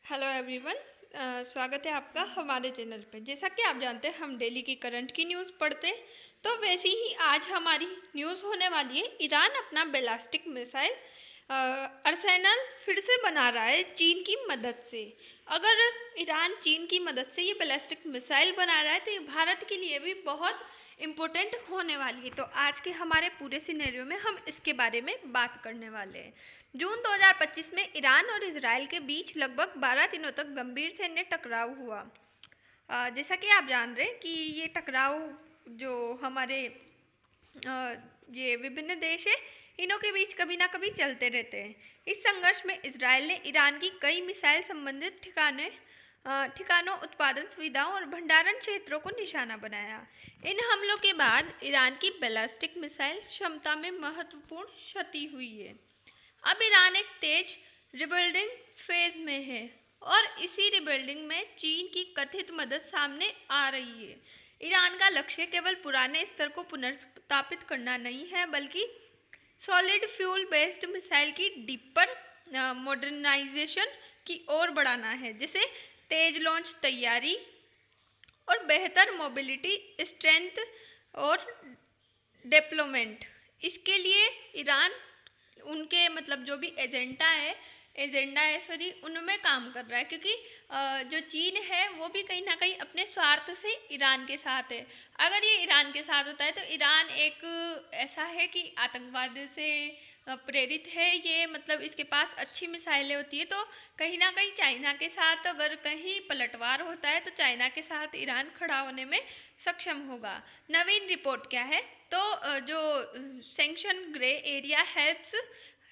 Hello everyone. स्वागत है आपका हमारे चैनल पे। जैसा कि आप जानते हैं हम डेली की करंट की न्यूज़ पढ़ते हैं, तो वैसे ही आज हमारी न्यूज़ होने वाली है। ईरान अपना बैलिस्टिक मिसाइल आर्सेनल फिर से बना रहा है चीन की मदद से। अगर ईरान चीन की मदद से ये बैलिस्टिक मिसाइल बना रहा है तो ये भारत के लिए भी बहुत इम्पोर्टेंट होने वाली है। तो आज के हमारे पूरे सिनेरियो में हम इसके बारे में बात करने वाले हैं। जून 2025 में ईरान और इजराइल के बीच लगभग 12 दिनों तक गंभीर सैन्य टकराव हुआ। जैसा कि आप जान रहे हैं कि ये टकराव जो हमारे ये विभिन्न देश है, इनों के बीच कभी ना कभी चलते रहते हैं। इस संघर्ष में इजराइल ने ईरान की कई मिसाइल संबंधित ठिकानों, उत्पादन सुविधाओं और भंडारण क्षेत्रों को निशाना बनाया। इन हमलों के बाद ईरान की बैलिस्टिक मिसाइल क्षमता में महत्वपूर्ण क्षति हुई है। अब ईरान एक तेज रिबिल्डिंग फेज में है और इसी रिबिल्डिंग में चीन की कथित मदद सामने आ रही है। ईरान का लक्ष्य केवल पुराने स्तर को पुनर्स्थापित करना नहीं है, बल्कि सॉलिड फ्यूल बेस्ड मिसाइल की डीपर मॉडर्नाइजेशन की ओर बढ़ाना है, जैसे तेज लॉन्च तैयारी और बेहतर मोबिलिटी स्ट्रेंथ और डेप्लॉयमेंट। इसके लिए ईरान उनके जो भी एजेंडा है उनमें काम कर रहा है, क्योंकि जो चीन है वो भी कहीं ना कहीं अपने स्वार्थ से ईरान के साथ है। अगर ये ईरान के साथ होता है तो ईरान एक ऐसा है कि आतंकवाद से प्रेरित है ये, इसके पास अच्छी मिसाइलें होती है, तो कहीं ना कहीं चाइना के साथ अगर कहीं पलटवार होता है तो चाइना के साथ ईरान खड़ा होने में सक्षम होगा। नवीन रिपोर्ट क्या है, तो जो sanction grey area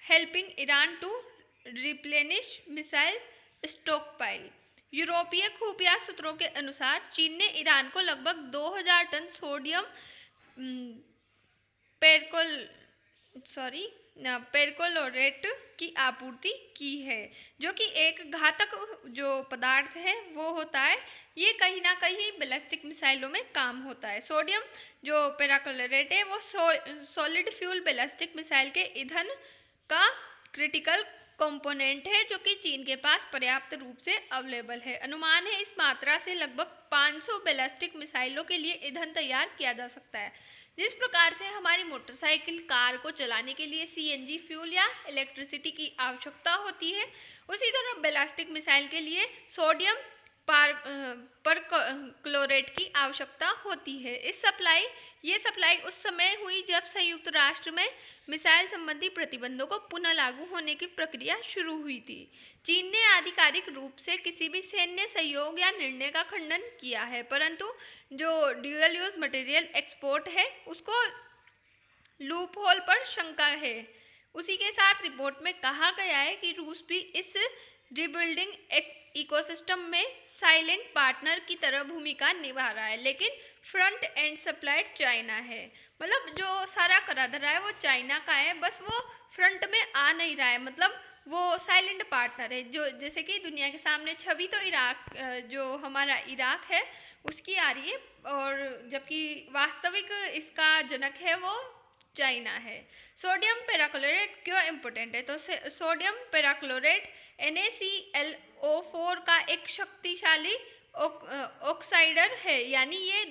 helping Iran to replenish missile stockpile. यूरोपीय खुफिया सूत्रों के अनुसार चीन ने ईरान को लगभग 2000 टन सोडियम पेरकोलोरेट की आपूर्ति की है, जो कि एक घातक जो पदार्थ है वो होता है। ये कहीं ना कहीं बैलिस्टिक मिसाइलों में काम होता है। सोडियम जो पेराकोलोरेट है वो सॉलिड फ्यूल बैलिस्टिक मिसाइल के ईंधन का क्रिटिकल कंपोनेंट है, जो कि चीन के पास पर्याप्त रूप से अवेलेबल है। अनुमान है इस मात्रा से लगभग 500 बैलिस्टिक मिसाइलों के लिए ईंधन तैयार किया जा सकता है। जिस प्रकार से हमारी मोटरसाइकिल कार को चलाने के लिए सीएनजी फ्यूल या इलेक्ट्रिसिटी की आवश्यकता होती है, उसी तरह बैलिस्टिक मिसाइल के लिए सोडियम परक्लोरेट की आवश्यकता होती है। ये सप्लाई उस समय हुई जब संयुक्त राष्ट्र में मिसाइल संबंधी प्रतिबंधों को पुनः लागू होने की प्रक्रिया शुरू हुई थी। चीन ने आधिकारिक रूप से किसी भी सैन्य सहयोग या निर्णय का खंडन किया है, परंतु जो ड्यूअल यूज मटेरियल एक्सपोर्ट है उसको लूप होल पर शंका है। उसी के साथ रिपोर्ट में कहा गया है कि रूस भी इस रिबिल्डिंग इकोसिस्टम में साइलेंट पार्टनर की तरह भूमिका निभा रहा है, लेकिन फ्रंट एंड सप्लाइड चाइना है। जो सारा करा धरा है वो चाइना का है, बस वो फ्रंट में आ नहीं रहा है, वो साइलेंट पार्टनर है। जो जैसे कि दुनिया के सामने छवि तो जो हमारा इराक है उसकी आ रही है, और जबकि वास्तविक इसका जनक है वो चाइना है। सोडियम पेराक्लोरेट क्यों इम्पोर्टेंट है, तो सोडियम पेराक्लोरेट NaClO4 का एक शक्तिशाली ऑक्साइडर है, यानी ये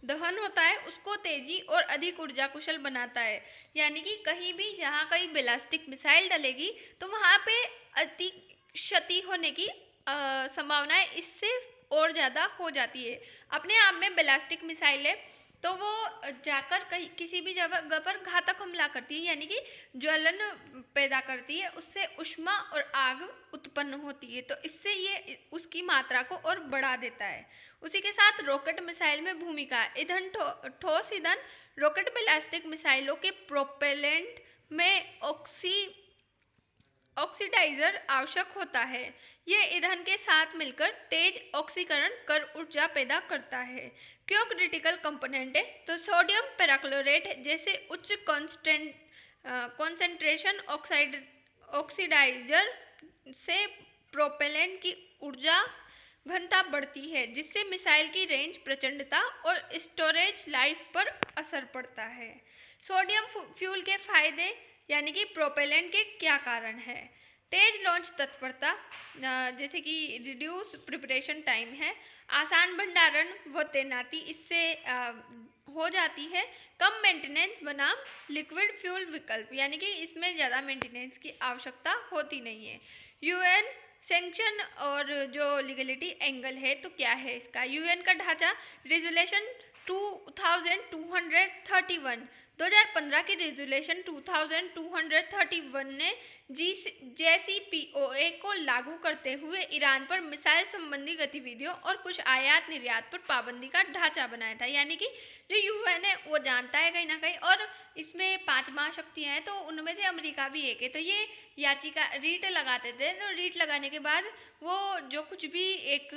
दहन होता है उसको तेजी और अधिक ऊर्जा कुशल बनाता है। यानी कि कहीं भी जहाँ कहीं बैलिस्टिक मिसाइल डलेगी तो वहाँ पे अति क्षति होने की संभावना इससे और ज़्यादा हो जाती है। अपने आप में बैलिस्टिक मिसाइल है तो वो जाकर कहीं किसी भी जगह पर घातक हमला करती है, यानी कि ज्वलन पैदा करती है, उससे ऊष्मा और आग उत्पन्न होती है, तो इससे ये उसकी मात्रा को और बढ़ा देता है। उसी के साथ रॉकेट मिसाइल में भूमिका ईंधन ठोस ईंधन रॉकेट बैलिस्टिक मिसाइलों के प्रोपेलेंट में ऑक्सीडाइजर आवश्यक होता है। ये ईंधन के साथ मिलकर तेज ऑक्सीकरण कर ऊर्जा पैदा करता है। क्यों क्रिटिकल कंपोनेंट है, तो सोडियम पेराक्लोरेट जैसे उच्च कॉन्सेंट्रेशन ऑक्सीडाइजर से प्रोपेलेंट की ऊर्जा घनता बढ़ती है, जिससे मिसाइल की रेंज, प्रचंडता और स्टोरेज लाइफ पर असर पड़ता है। सोडियम फ्यूल के फायदे यानी कि प्रोपेलेंट के क्या कारण है। तेज लॉन्च तत्परता, जैसे कि रिड्यूस प्रिपरेशन टाइम है, आसान भंडारण व तैनाती इससे हो जाती है, कम मेंटेनेंस बनाम लिक्विड फ्यूल विकल्प, यानी कि इसमें ज़्यादा मेंटेनेंस की आवश्यकता होती नहीं है। यूएन सैंक्शन और जो लीगलिटी एंगल है तो क्या है इसका, यूएन का ढांचा रेजोल्यूशन 2231 2015 की रेजोल्यूशन 2231 ने JCPOA को लागू करते हुए ईरान पर मिसाइल संबंधी गतिविधियों और कुछ आयात निर्यात पर पाबंदी का ढांचा बनाया था। यानी कि जो यूएन है वो जानता है कहीं ना कहीं, और इसमें 5 महाशक्तियां हैं तो उनमें से अमेरिका भी एक है, तो ये याचिका रीट लगाते थे, तो रीट लगाने के बाद वो जो कुछ भी एक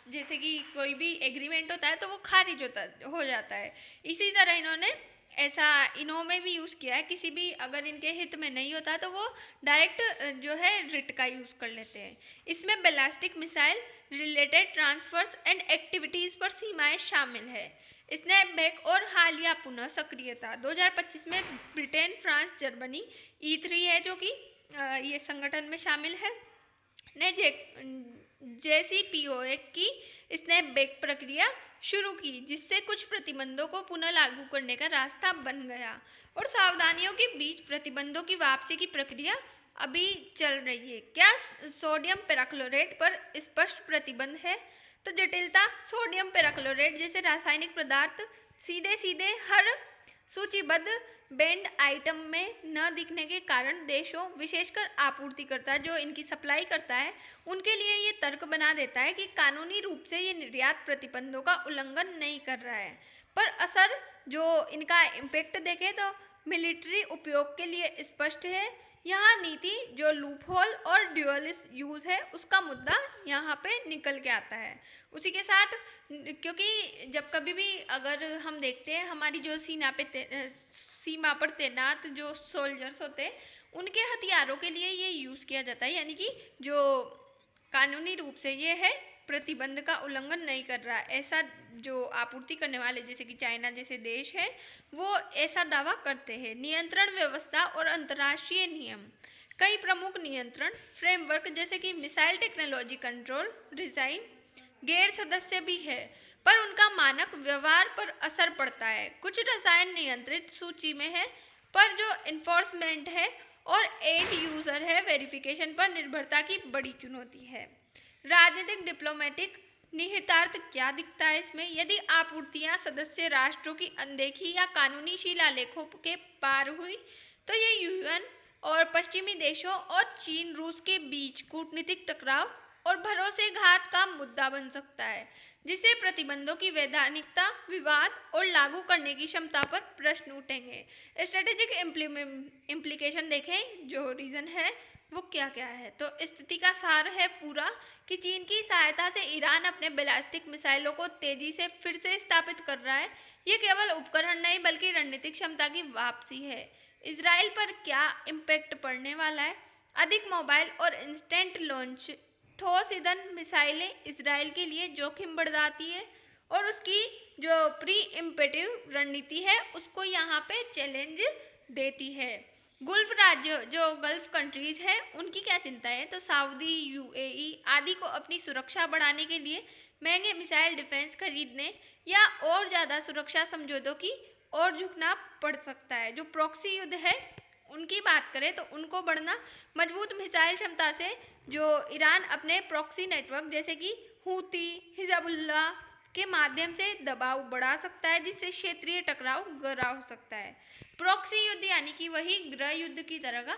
जैसे कि कोई भी एग्रीमेंट होता है तो वो खारिज हो जाता है। इसी तरह इन्होंने ऐसा में भी यूज़ किया है, किसी भी अगर इनके हित में नहीं होता तो वो डायरेक्ट जो है रिट का यूज़ कर लेते हैं। इसमें ballistic missile related transfers and activities पर सीमाएं शामिल है। स्नैपबैक और हालिया पुनः सक्रियता 2025 में ब्रिटेन, फ्रांस, जर्मनी E3 है जो कि ये संगठन में शामिल है, ने JCPOA की स्नैपबैक प्रक्रिया शुरू की, जिससे कुछ प्रतिबंधों को पुनः लागू करने का रास्ता बन गया। और सावधानियों के बीच प्रतिबंधों की वापसी की प्रक्रिया अभी चल रही है। क्या सोडियम पेराक्लोरेट पर स्पष्ट प्रतिबंध है? तो जटिलता, सोडियम पेराक्लोरेट जैसे रासायनिक पदार्थ सीधे सीधे हर सूचीबद्ध बैंड आइटम में न दिखने के कारण देशों, विशेषकर आपूर्तिकर्ता जो इनकी सप्लाई करता है, उनके लिए ये तर्क बना देता है कि कानूनी रूप से ये निर्यात प्रतिबंधों का उल्लंघन नहीं कर रहा है। पर असर जो इनका इम्पैक्ट देखें तो मिलिट्री उपयोग के लिए स्पष्ट है। यहाँ नीति जो लूपहोल और ड्यूअल यूज़ है उसका मुद्दा यहाँ पे निकल के आता है। उसी के साथ क्योंकि जब कभी भी अगर हम देखते हैं हमारी जो सीमा पर तैनात जो सोल्जर्स होते हैं उनके हथियारों के लिए ये यूज़ किया जाता है, यानी कि जो कानूनी रूप से ये है प्रतिबंध का उल्लंघन नहीं कर रहा, ऐसा जो आपूर्ति करने वाले जैसे कि चाइना जैसे देश है वो ऐसा दावा करते हैं। नियंत्रण व्यवस्था और अंतर्राष्ट्रीय नियम, कई प्रमुख नियंत्रण फ्रेमवर्क जैसे कि मिसाइल टेक्नोलॉजी कंट्रोल रिजाइन गैर सदस्य भी है, पर उनका मानक व्यवहार पर असर पड़ता है। कुछ रसायन नियंत्रित सूची में है, पर जो इन्फोर्समेंट है और एंड यूज़र है वेरिफिकेशन पर निर्भरता की बड़ी चुनौती है। राजनीतिक डिप्लोमेटिक निहितार्थ क्या दिखता है इसमें? यदि आपूर्तियां सदस्य राष्ट्रों की अनदेखी या कानूनी शिलालेखों के पार हुई तो ये यूएन और पश्चिमी देशों और चीन रूस के बीच कूटनीतिक टकराव और भरोसेघात का मुद्दा बन सकता है, जिससे प्रतिबंधों की वैधानिकता, विवाद और लागू करने की क्षमता पर प्रश्न उठेंगे। स्ट्रेटेजिक इम्प्लीकेशन देखें, जो रीज़न है वो क्या क्या है। तो स्थिति का सार है पूरा कि चीन की सहायता से ईरान अपने बैलिस्टिक मिसाइलों को तेजी से फिर से स्थापित कर रहा है। ये केवल उपकरण नहीं बल्कि रणनीतिक क्षमता की वापसी है। इजराइल पर क्या इम्पैक्ट पड़ने वाला है? अधिक मोबाइल और इंस्टेंट लॉन्च ठोस ईंधन मिसाइलें इजराइल के लिए जोखिम बढ़ाती है और उसकी जो प्री इम्पेटिव रणनीति है उसको यहाँ पे चैलेंज देती है। गुल्फ राज्य जो गल्फ कंट्रीज हैं उनकी क्या चिंता है? तो सऊदी, यूएई आदि को अपनी सुरक्षा बढ़ाने के लिए महंगे मिसाइल डिफेंस खरीदने या और ज़्यादा सुरक्षा समझौतों की ओर झुकना पड़ सकता है। जो प्रॉक्सी युद्ध है उनकी बात करें तो उनको बढ़ना, मजबूत मिसाइल क्षमता से जो ईरान अपने प्रॉक्सी नेटवर्क जैसे कि हूती, हिजबुल्लाह के माध्यम से दबाव बढ़ा सकता है, जिससे क्षेत्रीय टकराव गहरा हो सकता है। प्रॉक्सी युद्ध यानी कि वही गृह युद्ध की तरह का।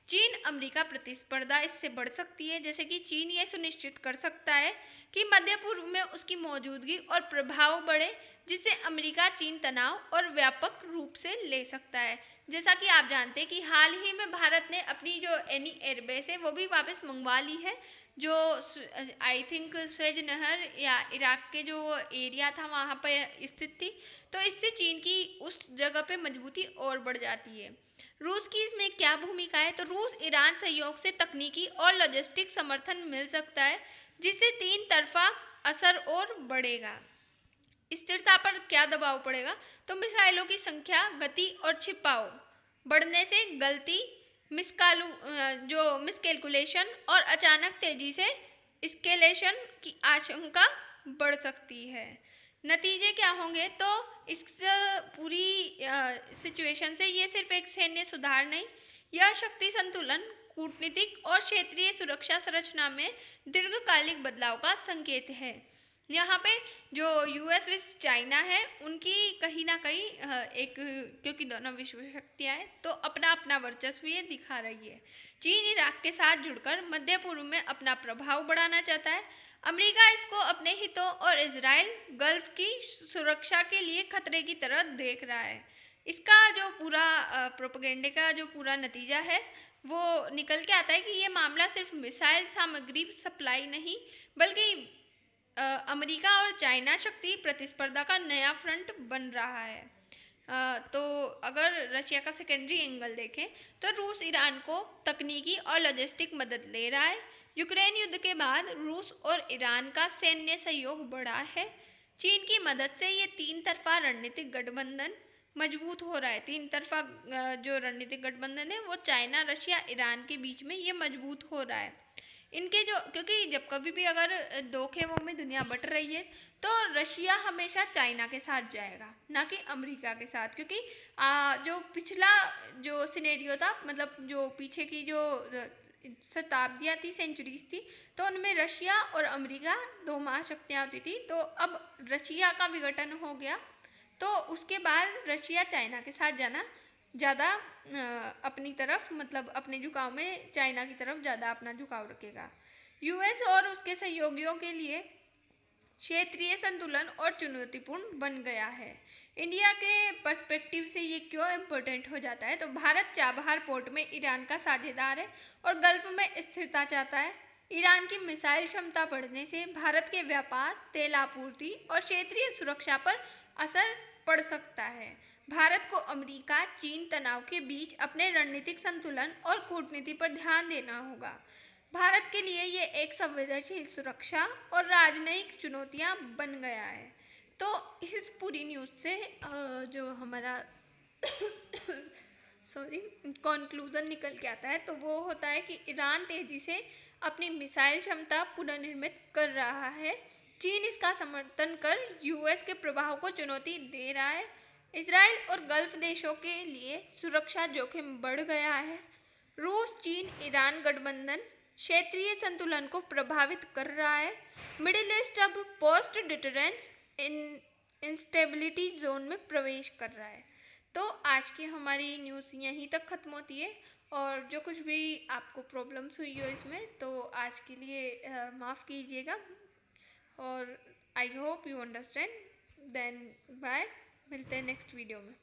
चीन अमेरिका प्रतिस्पर्धा इससे बढ़ सकती है, जैसे कि चीन ये सुनिश्चित कर सकता है कि मध्य पूर्व में उसकी मौजूदगी और प्रभाव बढ़े, जिससे अमेरिका चीन तनाव और व्यापक रूप से ले सकता है। जैसा कि आप जानते हैं कि हाल ही में भारत ने अपनी जो एनी एयरबेस है वो भी वापस मंगवा ली है, जो आई थिंक स्वेज नहर या इराक के जो एरिया था वहाँ पर स्थित थी। तो इससे चीन की उस जगह पे मजबूती और बढ़ जाती है। रूस की इसमें क्या भूमिका है? तो रूस ईरान सहयोग से तकनीकी और लॉजिस्टिक समर्थन मिल सकता है, जिससे 3 तरफा असर और बढ़ेगा। स्थिरता पर क्या दबाव पड़ेगा? तो मिसाइलों की संख्या, गति और छिपाव बढ़ने से गलती मिसकैलकुलेशन और अचानक तेजी से एस्केलेशन की आशंका बढ़ सकती है। नतीजे क्या होंगे? तो इस पूरी सिचुएशन से ये सिर्फ एक सैन्य सुधार नहीं, यह शक्ति संतुलन, कूटनीतिक और क्षेत्रीय सुरक्षा संरचना में दीर्घकालिक बदलाव का संकेत है। यहाँ पे जो यूएस विद चाइना है उनकी कहीं ना कहीं एक, क्योंकि दोनों विश्व शक्तियाँ हैं तो अपना अपना वर्चस्व ये दिखा रही है। चीन इराक के साथ जुड़कर मध्य पूर्व में अपना प्रभाव बढ़ाना चाहता है। अमेरिका इसको अपने हितों और इजराइल गल्फ की सुरक्षा के लिए खतरे की तरह देख रहा है। इसका जो पूरा प्रोपेगेंडे का जो पूरा नतीजा है वो निकल के आता है कि ये मामला सिर्फ मिसाइल सामग्री सप्लाई नहीं बल्कि अमेरिका और चाइना शक्ति प्रतिस्पर्धा का नया फ्रंट बन रहा है। तो अगर रशिया का सेकेंडरी एंगल देखें तो रूस ईरान को तकनीकी और लॉजिस्टिक मदद ले रहा है। यूक्रेन युद्ध के बाद रूस और ईरान का सैन्य सहयोग बढ़ा है। चीन की मदद से ये तीन तरफा रणनीतिक गठबंधन मजबूत हो रहा है। तीन तरफा जो रणनीतिक गठबंधन है वो चाइना, रशिया, ईरान के बीच में ये मजबूत हो रहा है। इनके जो, क्योंकि जब कभी भी अगर दो खेमों में दुनिया बट रही है तो रशिया हमेशा चाइना के साथ जाएगा, ना कि अमेरिका के साथ, क्योंकि जो पिछला जो सिनेरियो था, मतलब जो पीछे की जो शताब्दियाँ थी, सेंचुरीज थी, तो उनमें रशिया और अमेरिका दो महाशक्तियाँ होती थी। तो अब रशिया का विघटन हो गया तो उसके बाद रशिया चाइना के साथ जाना ज़्यादा अपनी तरफ, मतलब अपने झुकाव में चाइना की तरफ ज़्यादा अपना झुकाव रखेगा। यूएस और उसके सहयोगियों के लिए क्षेत्रीय संतुलन और चुनौतीपूर्ण बन गया है। इंडिया के पर्सपेक्टिव से ये क्यों इम्पोर्टेंट हो जाता है? तो भारत चाबहार पोर्ट में ईरान का साझेदार है और गल्फ में स्थिरता चाहता है। ईरान की मिसाइल क्षमता बढ़ने से भारत के व्यापार, तेल आपूर्ति और क्षेत्रीय सुरक्षा पर असर पड़ सकता है। भारत को अमेरिका चीन तनाव के बीच अपने रणनीतिक संतुलन और कूटनीति पर ध्यान देना होगा। भारत के लिए ये एक संवेदनशील सुरक्षा और राजनयिक चुनौतियां बन गया है। तो इस पूरी न्यूज़ से जो हमारा कंक्लूजन निकल के आता है तो वो होता है कि ईरान तेजी से अपनी मिसाइल क्षमता पुनर्निर्मित कर रहा है। चीन इसका समर्थन कर यूएस के प्रभाव को चुनौती दे रहा है। इजराइल और गल्फ देशों के लिए सुरक्षा जोखिम बढ़ गया है। रूस चीन ईरान गठबंधन क्षेत्रीय संतुलन को प्रभावित कर रहा है। मिडिल ईस्ट अब पोस्ट डिटरेंस इंस्टेबिलिटी जोन में प्रवेश कर रहा है। तो आज की हमारी न्यूज़ यहीं तक ख़त्म होती है और जो कुछ भी आपको प्रॉब्लम्स हुई हो इसमें तो आज के लिए माफ़ कीजिएगा और I hope you understand. Then bye, मिलते हैं नेक्स्ट वीडियो में।